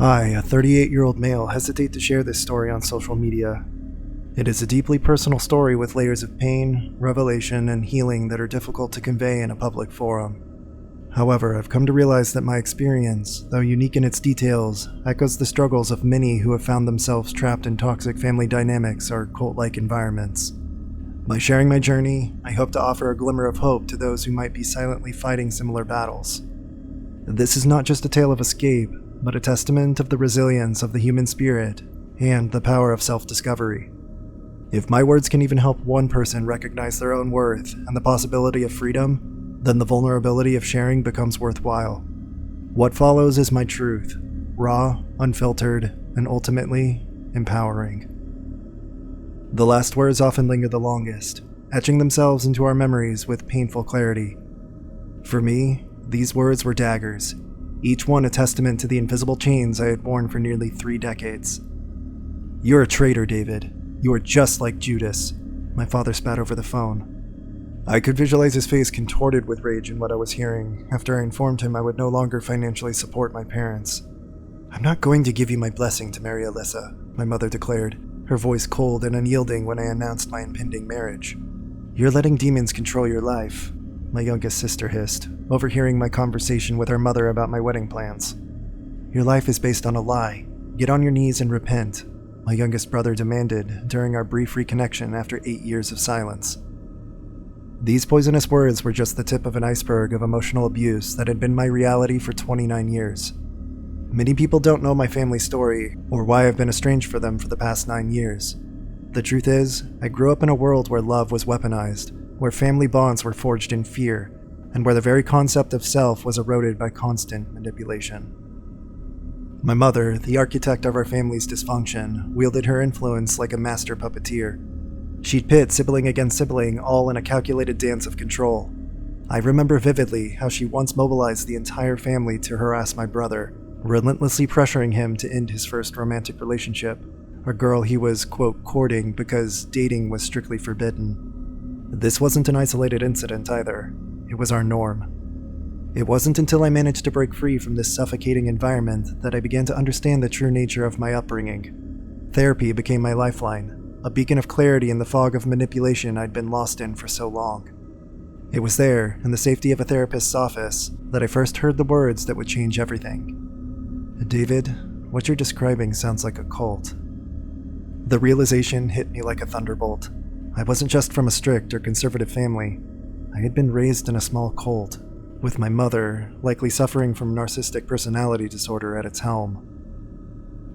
I, a 38-year-old male, hesitate to share this story on social media. It is a deeply personal story with layers of pain, revelation, and healing that are difficult to convey in a public forum. However, I've come to realize that my experience, though unique in its details, echoes the struggles of many who have found themselves trapped in toxic family dynamics or cult-like environments. By sharing my journey, I hope to offer a glimmer of hope to those who might be silently fighting similar battles. This is not just a tale of escape, but a testament of the resilience of the human spirit and the power of self-discovery. If my words can even help one person recognize their own worth and the possibility of freedom, then the vulnerability of sharing becomes worthwhile. What follows is my truth, raw, unfiltered, and ultimately empowering. The last words often linger the longest, etching themselves into our memories with painful clarity. For me, these words were daggers, each one a testament to the invisible chains I had worn for nearly 3 decades. "You're a traitor, David. You are just like Judas," my father spat over the phone. I could visualize his face contorted with rage in what I was hearing after I informed him I would no longer financially support my parents. "I'm not going to give you my blessing to marry Alyssa," my mother declared, her voice cold and unyielding when I announced my impending marriage. "You're letting demons control your life," my youngest sister hissed, overhearing my conversation with her mother about my wedding plans. "Your life is based on a lie. Get on your knees and repent," my youngest brother demanded during our brief reconnection after 8 years of silence. These poisonous words were just the tip of an iceberg of emotional abuse that had been my reality for 29 years. Many people don't know my family story or why I've been estranged from them for the past 9 years. The truth is, I grew up in a world where love was weaponized, where family bonds were forged in fear, and where the very concept of self was eroded by constant manipulation. My mother, the architect of our family's dysfunction, wielded her influence like a master puppeteer. She'd pit sibling against sibling, all in a calculated dance of control. I remember vividly how she once mobilized the entire family to harass my brother, relentlessly pressuring him to end his first romantic relationship, a girl he was, quote, courting because dating was strictly forbidden. This wasn't an isolated incident either. It was our norm. It wasn't until I managed to break free from this suffocating environment that I began to understand the true nature of my upbringing. Therapy became my lifeline, a beacon of clarity in the fog of manipulation I'd been lost in for so long. It was there, in the safety of a therapist's office, that I first heard the words that would change everything. "David, what you're describing sounds like a cult." The realization hit me like a thunderbolt. I wasn't just from a strict or conservative family. I had been raised in a small cult, with my mother likely suffering from narcissistic personality disorder at its helm.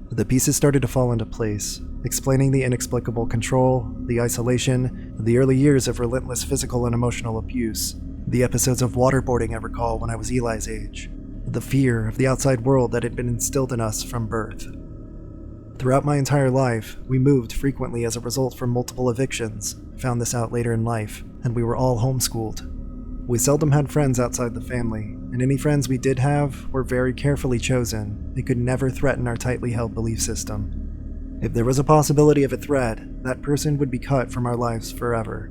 The pieces started to fall into place, explaining the inexplicable control, the isolation, the early years of relentless physical and emotional abuse, the episodes of waterboarding I recall when I was Eli's age, the fear of the outside world that had been instilled in us from birth. Throughout my entire life, we moved frequently as a result from multiple evictions, found this out later in life, and we were all homeschooled. We seldom had friends outside the family, and any friends we did have were very carefully chosen. They could never threaten our tightly held belief system. If there was a possibility of a threat, that person would be cut from our lives forever.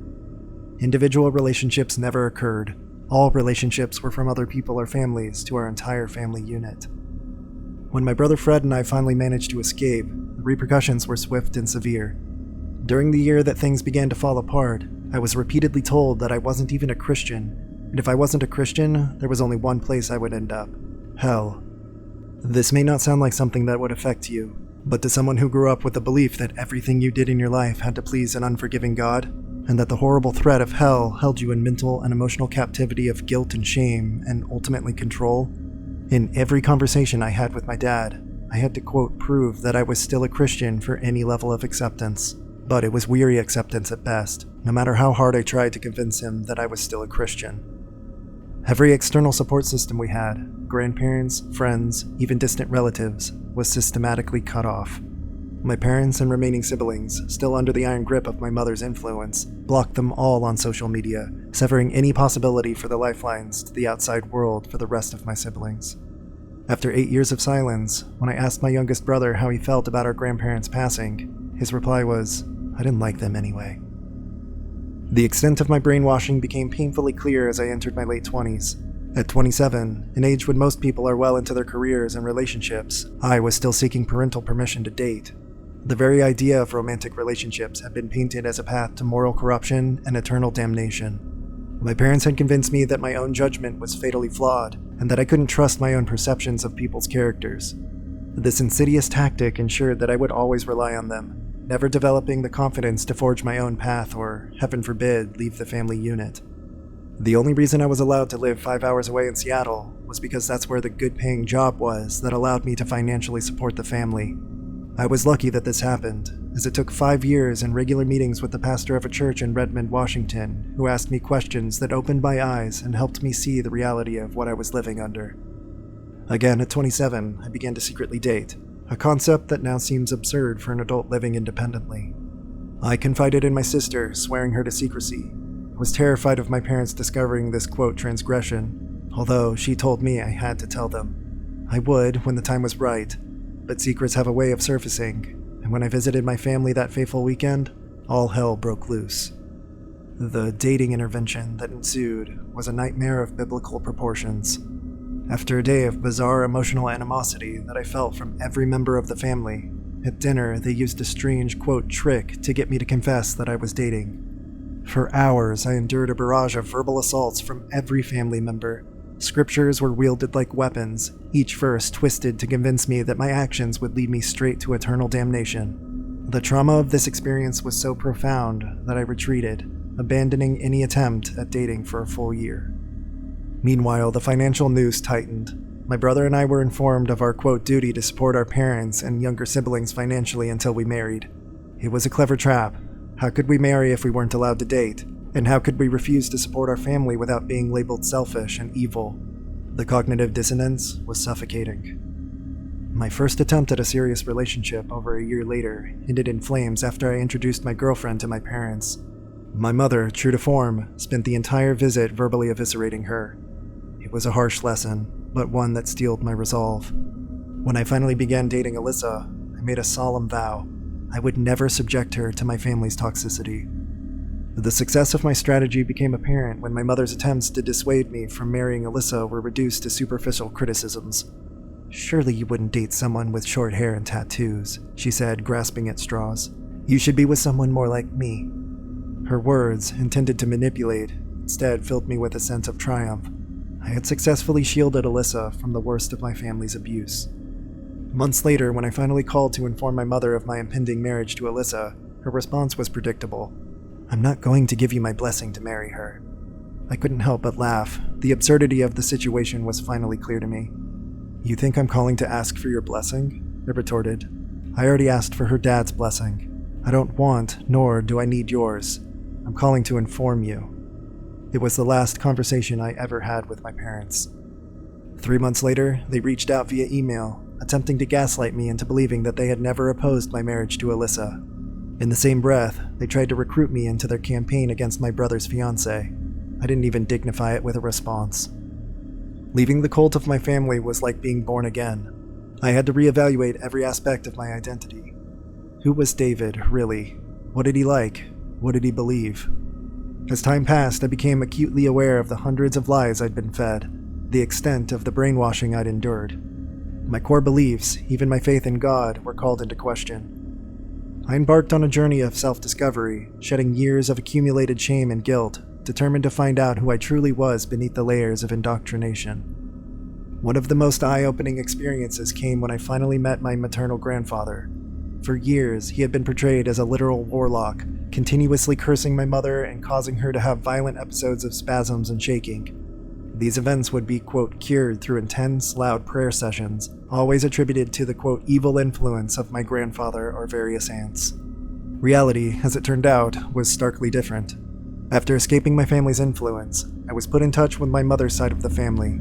Individual relationships never occurred. All relationships were from other people or families to our entire family unit. When my brother Fred and I finally managed to escape, the repercussions were swift and severe. During the year that things began to fall apart, I was repeatedly told that I wasn't even a Christian, and if I wasn't a Christian, there was only one place I would end up: hell. This may not sound like something that would affect you, but to someone who grew up with the belief that everything you did in your life had to please an unforgiving God, and that the horrible threat of hell held you in mental and emotional captivity of guilt and shame, and ultimately control, in every conversation I had with my dad, I had to, quote, prove that I was still a Christian for any level of acceptance. But it was weary acceptance at best, no matter how hard I tried to convince him that I was still a Christian. Every external support system we had, grandparents, friends, even distant relatives, was systematically cut off. My parents and remaining siblings, still under the iron grip of my mother's influence, blocked them all on social media, severing any possibility for the lifelines to the outside world for the rest of my siblings. After 8 years of silence, when I asked my youngest brother how he felt about our grandparents passing, his reply was, "I didn't like them anyway." The extent of my brainwashing became painfully clear as I entered my late 20s. At 27, an age when most people are well into their careers and relationships, I was still seeking parental permission to date. The very idea of romantic relationships had been painted as a path to moral corruption and eternal damnation. My parents had convinced me that my own judgment was fatally flawed, and that I couldn't trust my own perceptions of people's characters. This insidious tactic ensured that I would always rely on them, never developing the confidence to forge my own path or, heaven forbid, leave the family unit. The only reason I was allowed to live 5 hours away in Seattle was because that's where the good-paying job was that allowed me to financially support the family. I was lucky that this happened, as it took 5 years and regular meetings with the pastor of a church in Redmond, Washington, who asked me questions that opened my eyes and helped me see the reality of what I was living under. Again, at 27, I began to secretly date, a concept that now seems absurd for an adult living independently. I confided in my sister, swearing her to secrecy. I was terrified of my parents discovering this, quote, transgression, although she told me I had to tell them. I would when the time was right, but secrets have a way of surfacing, and when I visited my family that fateful weekend, all hell broke loose. The dating intervention that ensued was a nightmare of biblical proportions. After a day of bizarre emotional animosity that I felt from every member of the family, at dinner they used a strange, quote, trick to get me to confess that I was dating. For hours, I endured a barrage of verbal assaults from every family member. Scriptures were wielded like weapons, each verse twisted to convince me that my actions would lead me straight to eternal damnation. The trauma of this experience was so profound that I retreated, abandoning any attempt at dating for a full year. Meanwhile, the financial noose tightened. My brother and I were informed of our, quote, duty to support our parents and younger siblings financially until we married. It was a clever trap. How could we marry if we weren't allowed to date? And how could we refuse to support our family without being labeled selfish and evil? The cognitive dissonance was suffocating. My first attempt at a serious relationship over a year later ended in flames after I introduced my girlfriend to my parents. My mother, true to form, spent the entire visit verbally eviscerating her. It was a harsh lesson, but one that steeled my resolve. When I finally began dating Alyssa, I made a solemn vow. I would never subject her to my family's toxicity. The success of my strategy became apparent when my mother's attempts to dissuade me from marrying Alyssa were reduced to superficial criticisms. "Surely you wouldn't date someone with short hair and tattoos," she said, grasping at straws. "You should be with someone more like me." Her words, intended to manipulate, instead filled me with a sense of triumph. I had successfully shielded Alyssa from the worst of my family's abuse. Months later, when I finally called to inform my mother of my impending marriage to Alyssa, her response was predictable. "I'm not going to give you my blessing to marry her." I couldn't help but laugh. The absurdity of the situation was finally clear to me. "You think I'm calling to ask for your blessing?" I retorted. "I already asked for her dad's blessing. I don't want, nor do I need yours. I'm calling to inform you." It was the last conversation I ever had with my parents. 3 months later, they reached out via email, attempting to gaslight me into believing that they had never opposed my marriage to Alyssa. In the same breath, they tried to recruit me into their campaign against my brother's fiancée. I didn't even dignify it with a response. Leaving the cult of my family was like being born again. I had to reevaluate every aspect of my identity. Who was David, really? What did he like? What did he believe? As time passed, I became acutely aware of the hundreds of lies I'd been fed, the extent of the brainwashing I'd endured. My core beliefs, even my faith in God, were called into question. I embarked on a journey of self-discovery, shedding years of accumulated shame and guilt, determined to find out who I truly was beneath the layers of indoctrination. One of the most eye-opening experiences came when I finally met my maternal grandfather. For years, he had been portrayed as a literal warlock, continuously cursing my mother and causing her to have violent episodes of spasms and shaking. These events would be, quote, cured through intense, loud prayer sessions, always attributed to the, quote, evil influence of my grandfather or various aunts. Reality, as it turned out, was starkly different. After escaping my family's influence, I was put in touch with my mother's side of the family.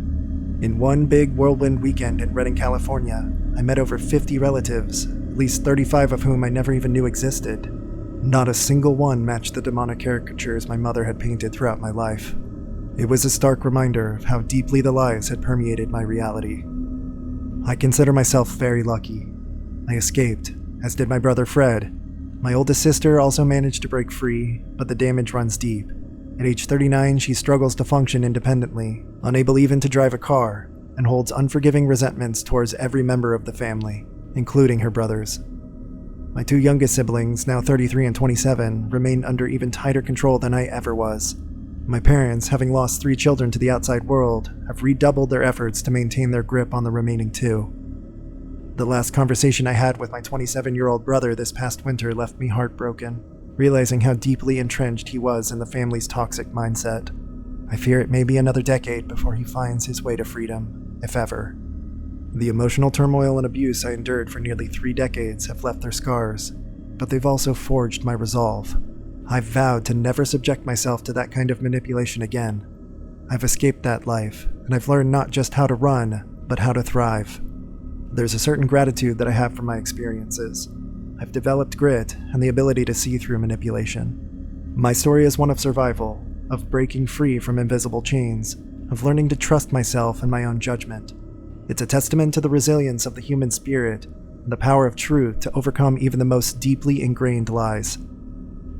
In one big whirlwind weekend in Redding, California, I met over 50 relatives, at least 35 of whom I never even knew existed. Not a single one matched the demonic caricatures my mother had painted throughout my life. It was a stark reminder of how deeply the lies had permeated my reality. I consider myself very lucky. I escaped, as did my brother Fred. My oldest sister also managed to break free, but the damage runs deep. At age 39, she struggles to function independently, unable even to drive a car, and holds unforgiving resentments towards every member of the family, including her brothers. My two youngest siblings, now 33 and 27, remain under even tighter control than I ever was. My parents, having lost 3 children to the outside world, have redoubled their efforts to maintain their grip on the remaining 2. The last conversation I had with my 27-year-old brother this past winter left me heartbroken, realizing how deeply entrenched he was in the family's toxic mindset. I fear it may be another decade before he finds his way to freedom, if ever. The emotional turmoil and abuse I endured for nearly 3 decades have left their scars, but they've also forged my resolve. I've vowed to never subject myself to that kind of manipulation again. I've escaped that life, and I've learned not just how to run, but how to thrive. There's a certain gratitude that I have for my experiences. I've developed grit and the ability to see through manipulation. My story is one of survival, of breaking free from invisible chains, of learning to trust myself and my own judgment. It's a testament to the resilience of the human spirit and the power of truth to overcome even the most deeply ingrained lies.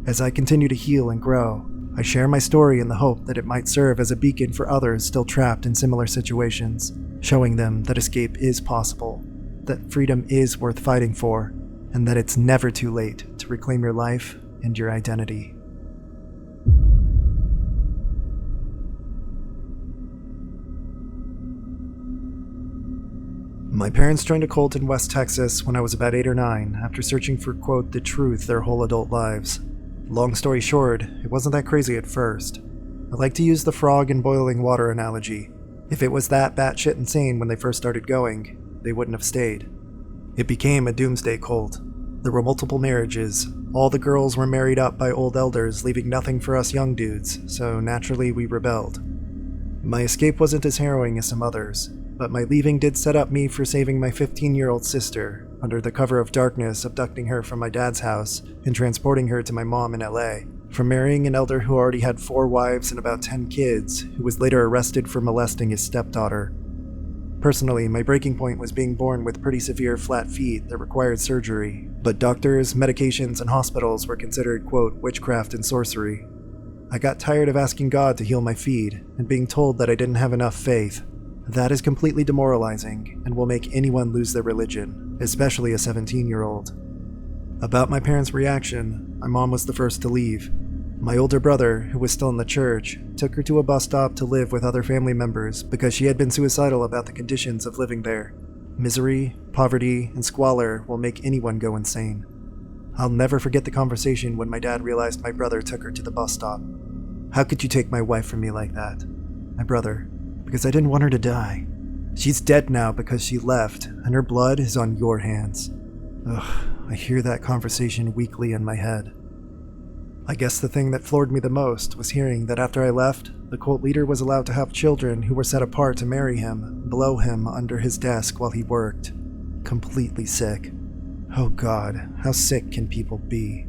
As I continue to heal and grow, I share my story in the hope that it might serve as a beacon for others still trapped in similar situations, showing them that escape is possible, that freedom is worth fighting for, and that it's never too late to reclaim your life and your identity. My parents joined a cult in West Texas when I was about 8 or 9 after searching for, quote, the truth their whole adult lives. Long story short, it wasn't that crazy at first. I like to use the frog in boiling water analogy. If it was that batshit insane when they first started going, they wouldn't have stayed. It became a doomsday cult. There were multiple marriages. All the girls were married up by old elders, leaving nothing for us young dudes, so naturally we rebelled. My escape wasn't as harrowing as some others, but my leaving did set up me for saving my 15-year-old sister, under the cover of darkness abducting her from my dad's house and transporting her to my mom in LA, from marrying an elder who already had 4 wives and about 10 kids, who was later arrested for molesting his stepdaughter. Personally, my breaking point was being born with pretty severe flat feet that required surgery, but doctors, medications, and hospitals were considered, quote, witchcraft and sorcery. I got tired of asking God to heal my feet and being told that I didn't have enough faith. That is completely demoralizing and will make anyone lose their religion, especially a 17-year-old. About my parents' reaction, my mom was the first to leave. My older brother, who was still in the church, took her to a bus stop to live with other family members because she had been suicidal about the conditions of living there. Misery, poverty, and squalor will make anyone go insane. I'll never forget the conversation when my dad realized my brother took her to the bus stop. "How could you take my wife from me like that?" "My brother, because I didn't want her to die. She's dead now because she left, and her blood is on your hands." Ugh, I hear that conversation weekly in my head. I guess the thing that floored me the most was hearing that after I left, the cult leader was allowed to have children who were set apart to marry him, below him under his desk while he worked. Completely sick. Oh God, how sick can people be?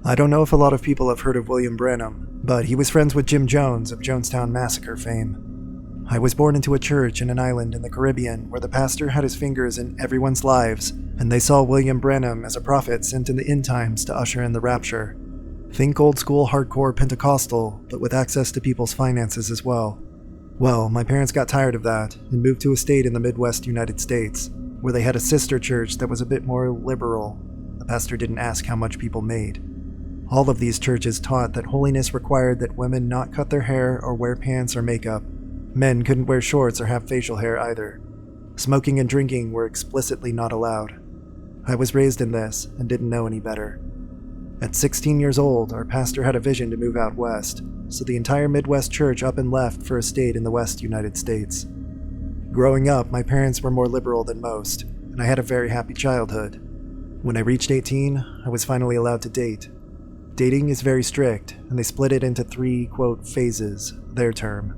I don't know if a lot of people have heard of William Branham, but he was friends with Jim Jones of Jonestown Massacre fame. I was born into a church in an island in the Caribbean where the pastor had his fingers in everyone's lives, and they saw William Branham as a prophet sent in the end times to usher in the rapture. Think old school hardcore Pentecostal, but with access to people's finances as well. Well, my parents got tired of that and moved to a state in the Midwest United States, where they had a sister church that was a bit more liberal. The pastor didn't ask how much people made. All of these churches taught that holiness required that women not cut their hair or wear pants or makeup. Men couldn't wear shorts or have facial hair either. Smoking and drinking were explicitly not allowed. I was raised in this and didn't know any better. At 16 years old, our pastor had a vision to move out west, so the entire Midwest church up and left for a state in the West United States. Growing up, my parents were more liberal than most, and I had a very happy childhood. When I reached 18, I was finally allowed to date. Dating is very strict, and they split it into 3, quote, phases, their term.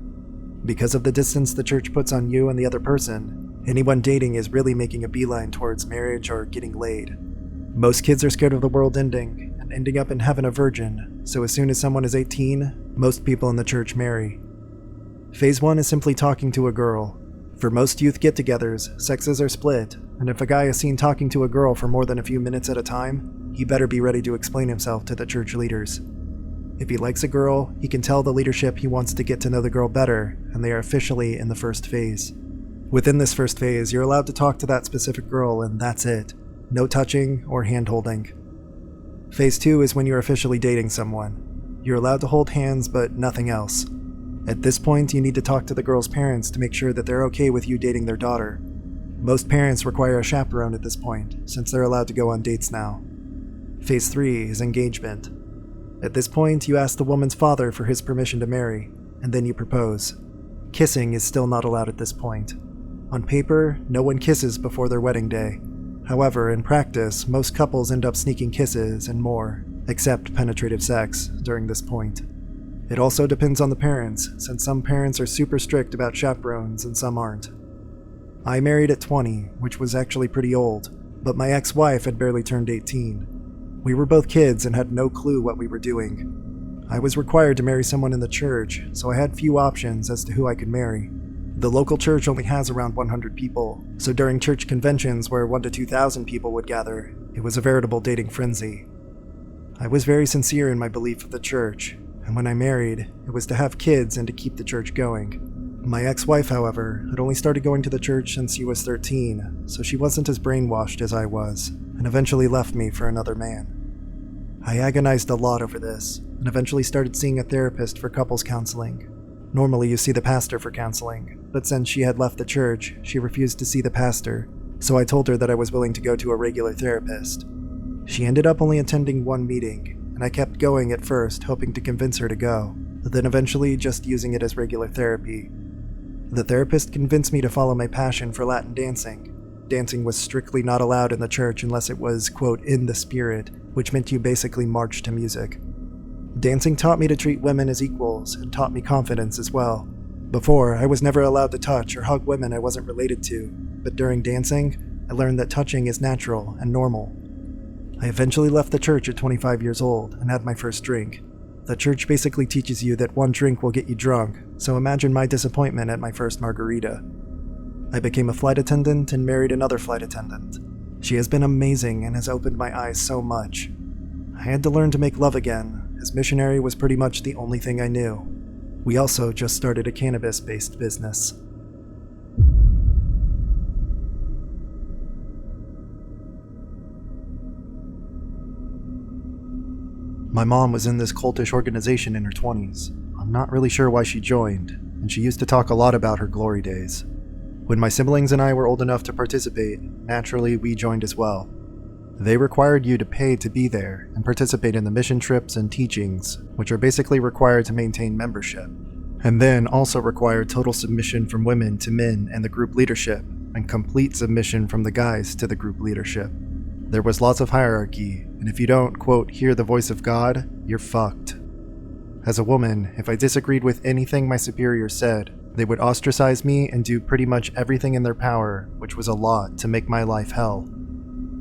Because of the distance the church puts on you and the other person, anyone dating is really making a beeline towards marriage or getting laid. Most kids are scared of the world ending and ending up in heaven a virgin, so as soon as someone is 18, most people in the church marry. Phase 1 is simply talking to a girl. For most youth get-togethers, sexes are split, and if a guy is seen talking to a girl for more than a few minutes at a time, he better be ready to explain himself to the church leaders. If he likes a girl, he can tell the leadership he wants to get to know the girl better, and they are officially in the first phase. Within this first phase, you're allowed to talk to that specific girl, and that's it. No touching or hand-holding. Phase 2 is when you're officially dating someone. You're allowed to hold hands, but nothing else. At this point, you need to talk to the girl's parents to make sure that they're okay with you dating their daughter. Most parents require a chaperone at this point, since they're allowed to go on dates now. Phase 3 is engagement. At this point, you ask the woman's father for his permission to marry, and then you propose. Kissing is still not allowed at this point. On paper, no one kisses before their wedding day. However, in practice, most couples end up sneaking kisses and more, except penetrative sex, during this point. It also depends on the parents, since some parents are super strict about chaperones and some aren't. I married at 20, which was actually pretty old, but my ex-wife had barely turned 18. We were both kids and had no clue what we were doing. I was required to marry someone in the church, so I had few options as to who I could marry. The local church only has around 100 people, so during church conventions where 1,000 to 2,000 people would gather, it was a veritable dating frenzy. I was very sincere in my belief of the church, and when I married, it was to have kids and to keep the church going. My ex-wife, however, had only started going to the church since she was 13, so she wasn't as brainwashed as I was, and eventually left me for another man. I agonized a lot over this, and eventually started seeing a therapist for couples counseling. Normally you see the pastor for counseling, but since she had left the church, she refused to see the pastor, so I told her that I was willing to go to a regular therapist. She ended up only attending one meeting, and I kept going at first, hoping to convince her to go, but then eventually just using it as regular therapy. The therapist convinced me to follow my passion for Latin dancing. Dancing was strictly not allowed in the church unless it was, quote, in the spirit, which meant you basically marched to music. Dancing taught me to treat women as equals and taught me confidence as well. Before, I was never allowed to touch or hug women I wasn't related to, but during dancing, I learned that touching is natural and normal. I eventually left the church at 25 years old and had my first drink. The church basically teaches you that one drink will get you drunk, so imagine my disappointment at my first margarita. I became a flight attendant and married another flight attendant. She has been amazing and has opened my eyes so much. I had to learn to make love again, as missionary was pretty much the only thing I knew. We also just started a cannabis-based business. My mom was in this cultish organization in her 20s. I'm not really sure why she joined, and she used to talk a lot about her glory days. When my siblings and I were old enough to participate, naturally we joined as well. They required you to pay to be there and participate in the mission trips and teachings, which are basically required to maintain membership, and then also required total submission from women to men and the group leadership, and complete submission from the guys to the group leadership. There was lots of hierarchy, and if you don't, quote, hear the voice of God, you're fucked. As a woman, if I disagreed with anything my superiors said, they would ostracize me and do pretty much everything in their power, which was a lot, to make my life hell.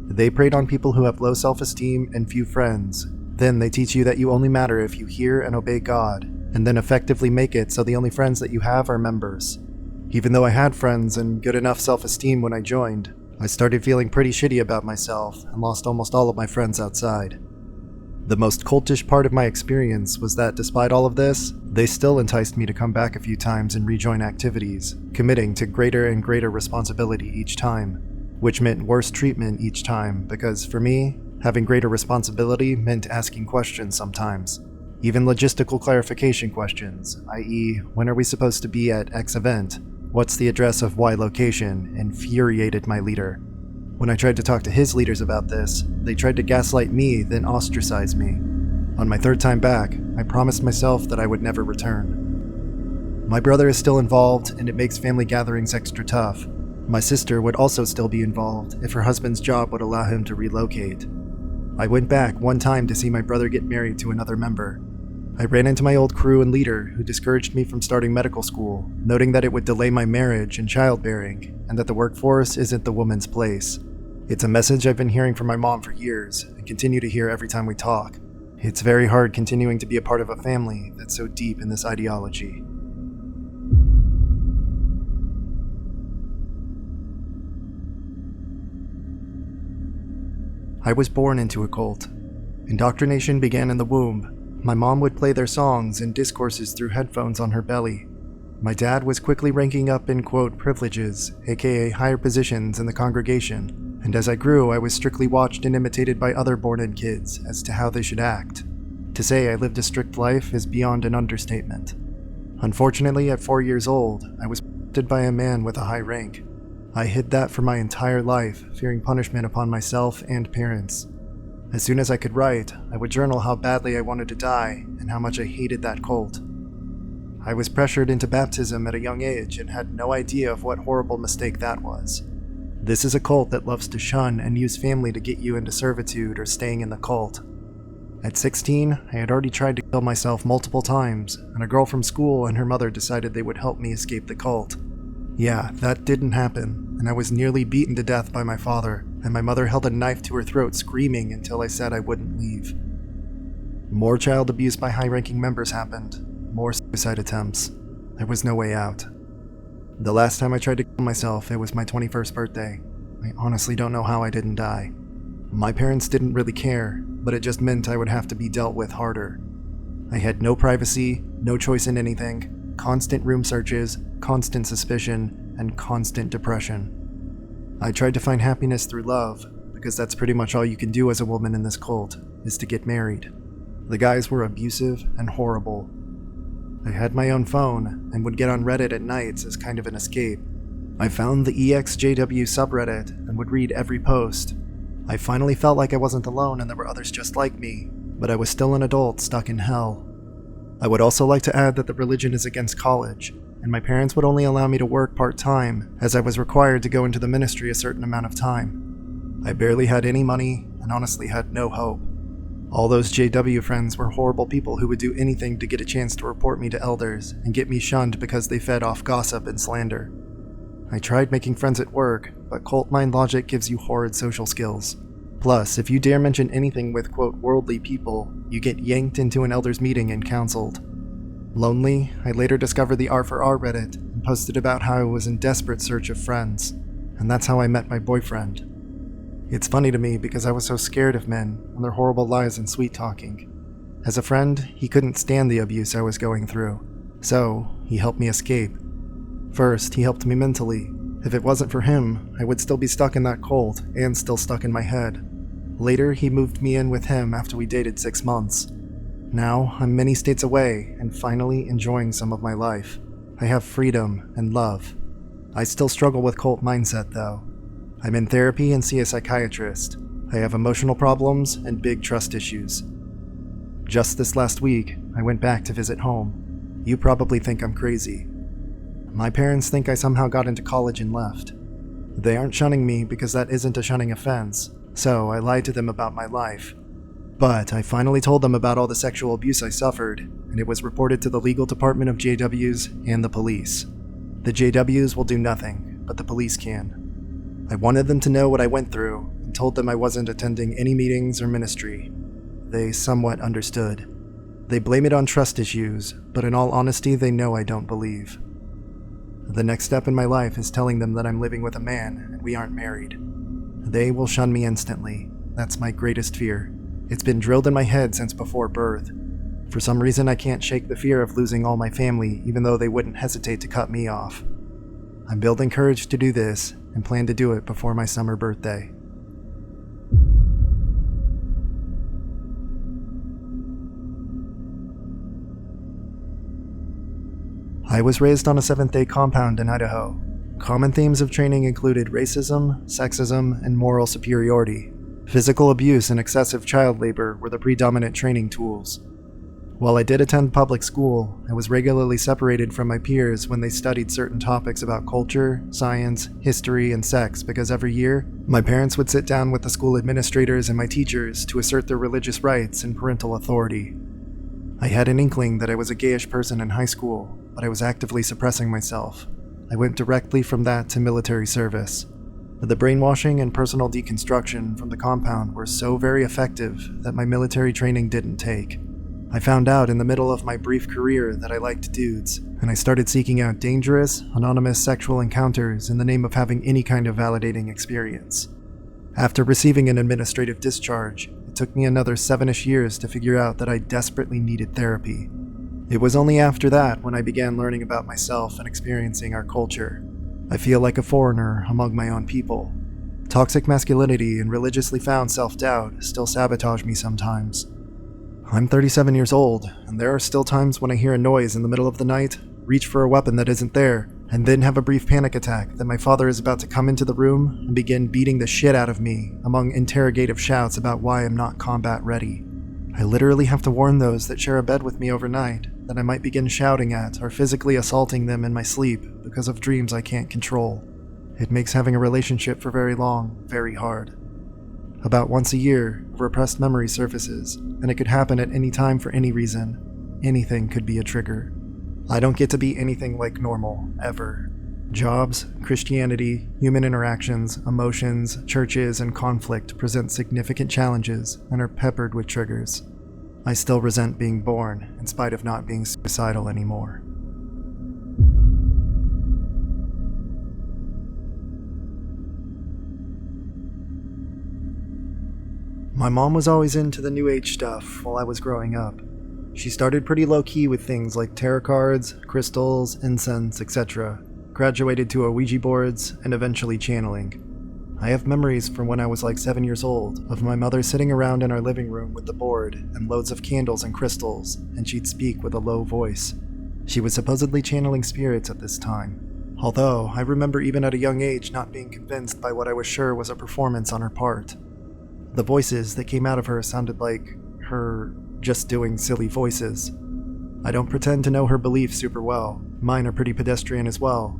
They preyed on people who have low self-esteem and few friends. Then they teach you that you only matter if you hear and obey God, and then effectively make it so the only friends that you have are members. Even though I had friends and good enough self-esteem when I joined, I started feeling pretty shitty about myself and lost almost all of my friends outside. The most cultish part of my experience was that despite all of this, they still enticed me to come back a few times and rejoin activities, committing to greater and greater responsibility each time, which meant worse treatment each time because, for me, having greater responsibility meant asking questions sometimes. Even logistical clarification questions, i.e., when are we supposed to be at X event? What's the address of Y location? Infuriated my leader. When I tried to talk to his leaders about this, they tried to gaslight me, then ostracize me. On my third time back, I promised myself that I would never return. My brother is still involved, and it makes family gatherings extra tough. My sister would also still be involved if her husband's job would allow him to relocate. I went back one time to see my brother get married to another member. I ran into my old crew and leader, who discouraged me from starting medical school, noting that it would delay my marriage and childbearing, and that the workforce isn't the woman's place. It's a message I've been hearing from my mom for years, and continue to hear every time we talk. It's very hard continuing to be a part of a family that's so deep in this ideology. I was born into a cult. Indoctrination began in the womb. My mom would play their songs and discourses through headphones on her belly. My dad was quickly ranking up in, quote, privileges, aka higher positions in the congregation, and as I grew, I was strictly watched and imitated by other born-in kids as to how they should act. To say I lived a strict life is beyond an understatement. Unfortunately, at 4 years old, I was adopted by a man with a high rank. I hid that for my entire life, fearing punishment upon myself and parents. As soon as I could write, I would journal how badly I wanted to die and how much I hated that cult. I was pressured into baptism at a young age and had no idea of what horrible mistake that was. This is a cult that loves to shun and use family to get you into servitude or staying in the cult. At 16, I had already tried to kill myself multiple times, and a girl from school and her mother decided they would help me escape the cult. Yeah, that didn't happen, and I was nearly beaten to death by my father, and my mother held a knife to her throat screaming until I said I wouldn't leave. More child abuse by high-ranking members happened, more suicide attempts. There was no way out. The last time I tried to kill myself, it was my 21st birthday. I honestly don't know how I didn't die. My parents didn't really care, but it just meant I would have to be dealt with harder. I had no privacy, no choice in anything, constant room searches, constant suspicion, and constant depression. I tried to find happiness through love, because that's pretty much all you can do as a woman in this cult, is to get married. The guys were abusive and horrible. I had my own phone, and would get on Reddit at nights as kind of an escape. I found the EXJW subreddit, and would read every post. I finally felt like I wasn't alone and there were others just like me, but I was still an adult stuck in hell. I would also like to add that the religion is against college, and my parents would only allow me to work part-time, as I was required to go into the ministry a certain amount of time. I barely had any money, and honestly had no hope. All those JW friends were horrible people who would do anything to get a chance to report me to elders, and get me shunned because they fed off gossip and slander. I tried making friends at work, but cult mind logic gives you horrid social skills. Plus, if you dare mention anything with, quote, worldly people, you get yanked into an elder's meeting and counseled. Lonely, I later discovered the R4R Reddit and posted about how I was in desperate search of friends, and that's how I met my boyfriend. It's funny to me because I was so scared of men and their horrible lies and sweet-talking. As a friend, he couldn't stand the abuse I was going through, so he helped me escape. First, he helped me mentally. If it wasn't for him, I would still be stuck in that cult and still stuck in my head. Later, he moved me in with him after we dated 6 months. Now, I'm many states away and finally enjoying some of my life. I have freedom and love. I still struggle with cult mindset, though. I'm in therapy and see a psychiatrist. I have emotional problems and big trust issues. Just this last week, I went back to visit home. You probably think I'm crazy. My parents think I somehow got into college and left. They aren't shunning me because that isn't a shunning offense, so I lied to them about my life. But I finally told them about all the sexual abuse I suffered, and it was reported to the legal department of JWs and the police. The JWs will do nothing, but the police can. I wanted them to know what I went through, and told them I wasn't attending any meetings or ministry. They somewhat understood. They blame it on trust issues, but in all honesty, they know I don't believe. The next step in my life is telling them that I'm living with a man and we aren't married. They will shun me instantly. That's my greatest fear. It's been drilled in my head since before birth. For some reason, I can't shake the fear of losing all my family, even though they wouldn't hesitate to cut me off. I'm building courage to do this and plan to do it before my summer birthday. I was raised on a Seventh-day compound in Idaho. Common themes of training included racism, sexism, and moral superiority. Physical abuse and excessive child labor were the predominant training tools. While I did attend public school, I was regularly separated from my peers when they studied certain topics about culture, science, history, and sex because every year, my parents would sit down with the school administrators and my teachers to assert their religious rights and parental authority. I had an inkling that I was a gayish person in high school, but I was actively suppressing myself. I went directly from that to military service. The brainwashing and personal deconstruction from the compound were so very effective that my military training didn't take. I found out in the middle of my brief career that I liked dudes, and I started seeking out dangerous, anonymous sexual encounters in the name of having any kind of validating experience. After receiving an administrative discharge, it took me another 7-ish years to figure out that I desperately needed therapy. It was only after that when I began learning about myself and experiencing our culture. I feel like a foreigner among my own people. Toxic masculinity and religiously found self-doubt still sabotage me sometimes. I'm 37 years old, and there are still times when I hear a noise in the middle of the night, reach for a weapon that isn't there, and then have a brief panic attack that my father is about to come into the room and begin beating the shit out of me among interrogative shouts about why I'm not combat ready. I literally have to warn those that share a bed with me overnight that I might begin shouting at or physically assaulting them in my sleep because of dreams I can't control. It makes having a relationship for very long very hard. About once a year, a repressed memory surfaces, and it could happen at any time for any reason. Anything could be a trigger. I don't get to be anything like normal, ever. Jobs, Christianity, human interactions, emotions, churches, and conflict present significant challenges and are peppered with triggers. I still resent being born, in spite of not being suicidal anymore. My mom was always into the New Age stuff while I was growing up. She started pretty low-key with things like tarot cards, crystals, incense, etc., graduated to Ouija boards, and eventually channeling. I have memories from when I was like 7 years old of my mother sitting around in our living room with the board and loads of candles and crystals, and she'd speak with a low voice. She was supposedly channeling spirits at this time, although I remember even at a young age not being convinced by what I was sure was a performance on her part. The voices that came out of her sounded like her just doing silly voices. I don't pretend to know her beliefs super well. Mine are pretty pedestrian as well.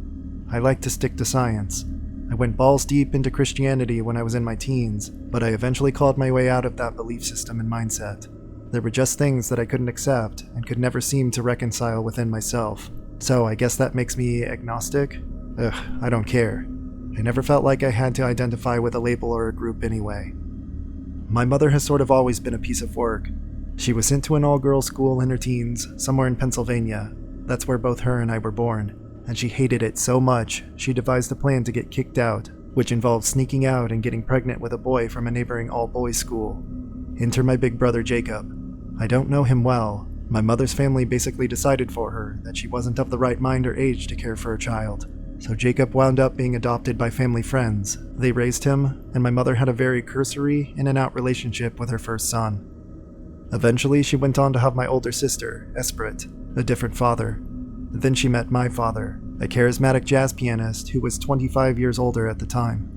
I like to stick to science. I went balls deep into Christianity when I was in my teens, but I eventually clawed my way out of that belief system and mindset. There were just things that I couldn't accept and could never seem to reconcile within myself. So I guess that makes me agnostic? I don't care. I never felt like I had to identify with a label or a group anyway. My mother has sort of always been a piece of work. She was sent to an all-girls school in her teens, somewhere in Pennsylvania. That's where both her and I were born. And she hated it so much, she devised a plan to get kicked out, which involved sneaking out and getting pregnant with a boy from a neighboring all-boys school. Enter my big brother Jacob. I don't know him well. My mother's family basically decided for her that she wasn't of the right mind or age to care for a child. So Jacob wound up being adopted by family friends. They raised him, and my mother had a very cursory, in-and-out relationship with her first son. Eventually, she went on to have my older sister, Esprit, a different father. Then she met my father, a charismatic jazz pianist who was 25 years older at the time.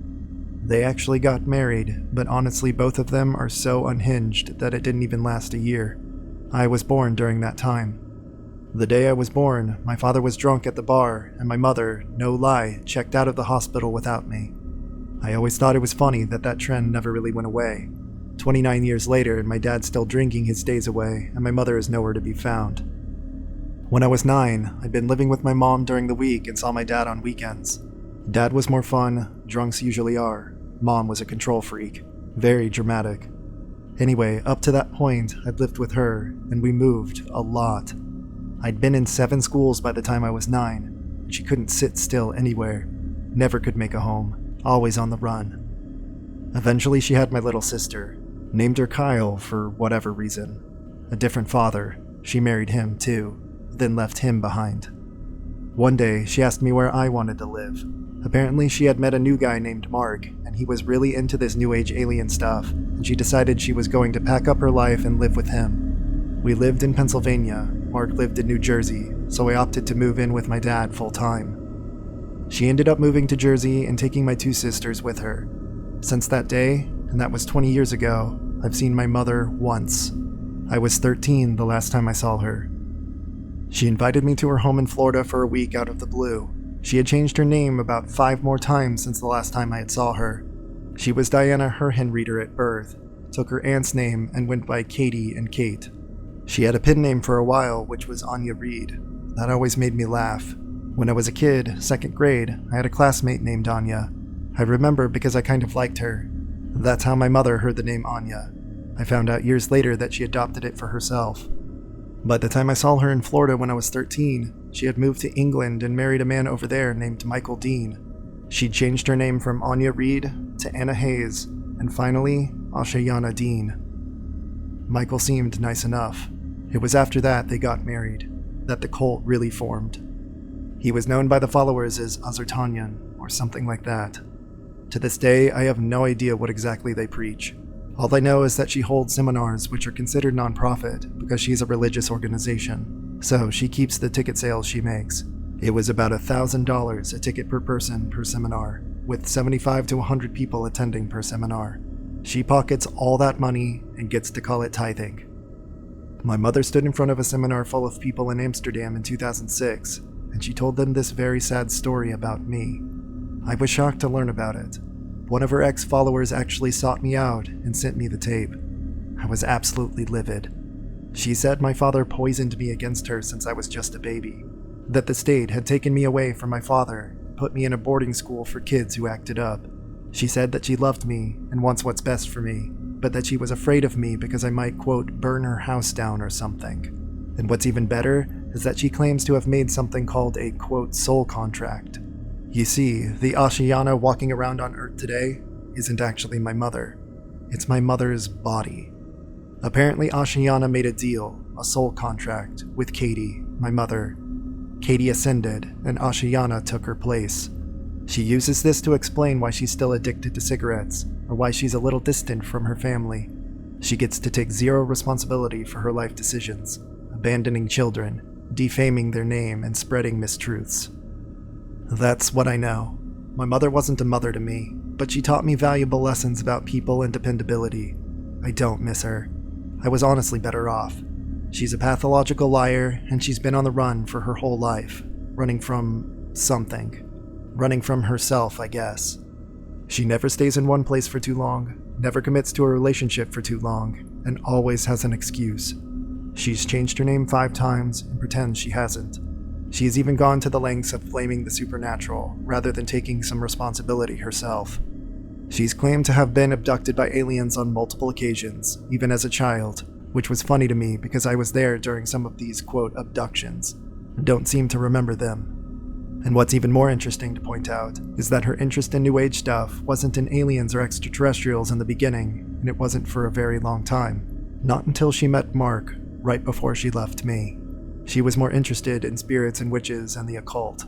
They actually got married, but honestly both of them are so unhinged that it didn't even last a year. I was born during that time. The day I was born, my father was drunk at the bar, and my mother, no lie, checked out of the hospital without me. I always thought it was funny that that trend never really went away. 29 years later, and my dad's still drinking his days away, and my mother is nowhere to be found. When I was 9, I'd been living with my mom during the week and saw my dad on weekends. Dad was more fun, drunks usually are. Mom was a control freak. Very dramatic. Anyway, up to that point, I'd lived with her, and we moved a lot. I'd been in 7 schools by the time I was 9, and she couldn't sit still anywhere. Never could make a home. Always on the run. Eventually she had my little sister. Named her Kyle for whatever reason. A different father. She married him too, then left him behind. One day, she asked me where I wanted to live. Apparently she had met a new guy named Mark, and he was really into this new age alien stuff, and she decided she was going to pack up her life and live with him. We lived in Pennsylvania. Mark lived in New Jersey, so I opted to move in with my dad full time. She ended up moving to Jersey and taking my 2 sisters with her. Since that day, and that was 20 years ago, I've seen my mother once. I was 13 the last time I saw her. She invited me to her home in Florida for a week out of the blue. She had changed her name about 5 more times since the last time I had saw her. She was Diana Herhenrieder at birth, took her aunt's name, and went by Katie and Kate. She had a pen name for a while, which was Anya Reed. That always made me laugh. When I was a kid, 2nd grade, I had a classmate named Anya. I remember because I kind of liked her. That's how my mother heard the name Anya. I found out years later that she adopted it for herself. By the time I saw her in Florida when I was 13, she had moved to England and married a man over there named Michael Dean. She'd changed her name from Anya Reed to Anna Hayes, and finally, Ashayana Dean. Michael seemed nice enough. It was after that they got married, that the cult really formed. He was known by the followers as Azartanyan, or something like that. To this day, I have no idea what exactly they preach. All I know is that she holds seminars which are considered non-profit because she's a religious organization, so she keeps the ticket sales she makes. It was about $1,000 a ticket per person per seminar, with 75 to 100 people attending per seminar. She pockets all that money and gets to call it tithing. My mother stood in front of a seminar full of people in Amsterdam in 2006, and she told them this very sad story about me. I was shocked to learn about it. One of her ex-followers actually sought me out and sent me the tape. I was absolutely livid. She said my father poisoned me against her since I was just a baby, that the state had taken me away from my father and put me in a boarding school for kids who acted up. She said that she loved me and wants what's best for me, but that she was afraid of me because I might, quote, burn her house down or something. And what's even better is that she claims to have made something called a, quote, soul contract. You see, the Ashayana walking around on Earth today isn't actually my mother. It's my mother's body. Apparently, Ashayana made a deal, a soul contract, with Katie, my mother. Katie ascended, and Ashayana took her place. She uses this to explain why she's still addicted to cigarettes, or why she's a little distant from her family. She gets to take zero responsibility for her life decisions, abandoning children, defaming their name, and spreading mistruths. That's what I know. My mother wasn't a mother to me, but she taught me valuable lessons about people and dependability. I don't miss her. I was honestly better off. She's a pathological liar, and she's been on the run for her whole life, running from something. Running from herself, I guess. She never stays in one place for too long, never commits to a relationship for too long, and always has an excuse. She's changed her name 5 times and pretends she hasn't. She has even gone to the lengths of blaming the supernatural, rather than taking some responsibility herself. She's claimed to have been abducted by aliens on multiple occasions, even as a child, which was funny to me because I was there during some of these, quote, abductions, and don't seem to remember them. And what's even more interesting to point out is that her interest in New Age stuff wasn't in aliens or extraterrestrials in the beginning, and it wasn't for a very long time. Not until she met Mark, right before she left me. She was more interested in spirits and witches and the occult.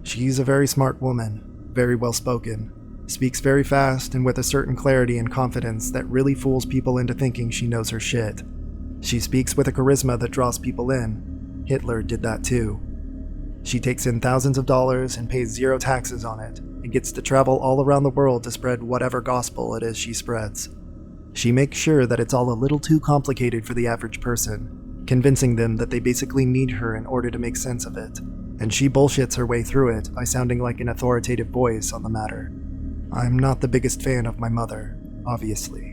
She's a very smart woman, very well spoken, speaks very fast and with a certain clarity and confidence that really fools people into thinking she knows her shit. She speaks with a charisma that draws people in. Hitler did that too. She takes in thousands of dollars and pays 0 taxes on it, and gets to travel all around the world to spread whatever gospel it is she spreads. She makes sure that it's all a little too complicated for the average person, convincing them that they basically need her in order to make sense of it, and she bullshits her way through it by sounding like an authoritative voice on the matter. I'm not the biggest fan of my mother, obviously.